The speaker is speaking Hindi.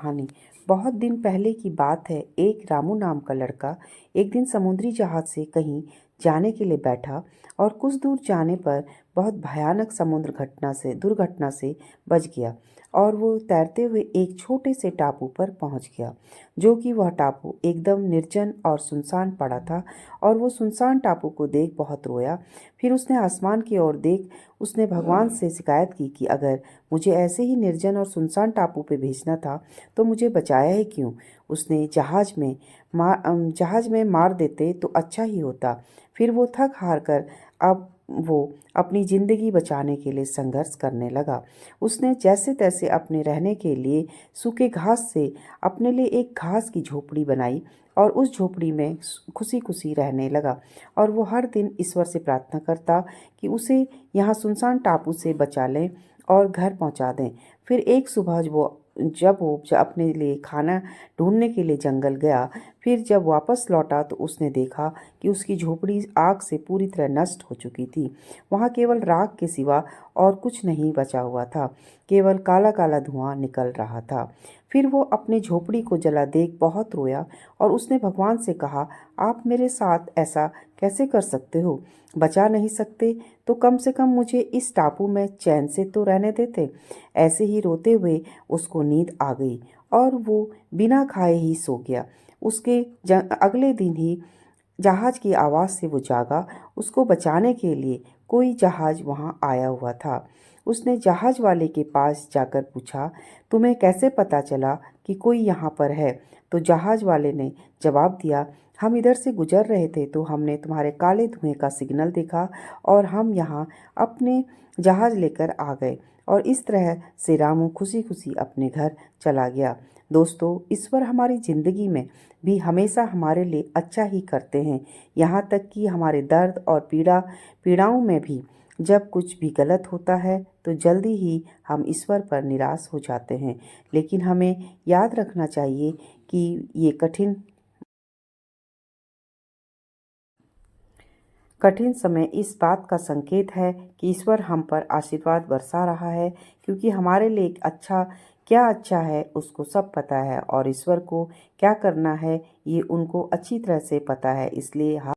कहानी। बहुत दिन पहले की बात है। एक रामू नाम का लड़का एक दिन समुद्री जहाज से कहीं जाने के लिए बैठा और कुछ दूर जाने पर बहुत भयानक समुद्र दुर्घटना से बच गया और वो तैरते हुए एक छोटे से टापू पर पहुंच गया, जो कि वह टापू एकदम निर्जन और सुनसान पड़ा था। और वो सुनसान टापू को देख बहुत रोया। फिर उसने आसमान की ओर देख उसने भगवान से शिकायत की कि अगर मुझे ऐसे ही निर्जन और सुनसान टापू पे भेजना था तो मुझे बचाया ही क्यों। उसने जहाज में मार देते तो अच्छा ही होता। फिर वो थक हार कर अब वो अपनी ज़िंदगी बचाने के लिए संघर्ष करने लगा। उसने जैसे तैसे अपने रहने के लिए सूखे घास से अपने लिए एक घास की झोपड़ी बनाई और उस झोपड़ी में खुशी खुशी रहने लगा। और वो हर दिन ईश्वर से प्रार्थना करता कि उसे यहाँ सुनसान टापू से बचा लें और घर पहुंचा दें। फिर एक सुबह जब वो अपने लिए खाना ढूंढने के लिए जंगल गया, फिर जब वापस लौटा तो उसने देखा कि उसकी झोपड़ी आग से पूरी तरह नष्ट हो चुकी थी। वहाँ केवल राख के सिवा और कुछ नहीं बचा हुआ था, केवल काला काला धुआं निकल रहा था। फिर वो अपनी झोपड़ी को जला देख बहुत रोया और उसने भगवान से कहा, आप मेरे साथ ऐसा कैसे कर सकते हो? बचा नहीं सकते तो कम से कम मुझे इस टापू में चैन से तो रहने देते। ऐसे ही रोते हुए उसको नींद आ गई और वो बिना खाए ही सो गया। अगले दिन ही जहाज की आवाज़ से वो जागा। उसको बचाने के लिए कोई जहाज वहाँ आया हुआ था। उसने जहाज वाले के पास जाकर पूछा, तुम्हें कैसे पता चला कि कोई यहाँ पर है? तो जहाज वाले ने जवाब दिया, हम इधर से गुजर रहे थे तो हमने तुम्हारे काले धुएं का सिग्नल देखा और हम यहाँ अपने जहाज लेकर आ गए। और इस तरह से रामू खुशी खुशी अपने घर चला गया। दोस्तों, ईश्वर हमारी ज़िंदगी में भी हमेशा हमारे लिए अच्छा ही करते हैं, यहाँ तक कि हमारे दर्द और पीड़ाओं में भी। जब कुछ भी गलत होता है तो जल्दी ही हम ईश्वर पर निराश हो जाते हैं, लेकिन हमें याद रखना चाहिए कि ये कठिन समय इस बात का संकेत है कि ईश्वर हम पर आशीर्वाद बरसा रहा है, क्योंकि हमारे लिए क्या अच्छा है उसको सब पता है और ईश्वर को क्या करना है ये उनको अच्छी तरह से पता है। इसलिए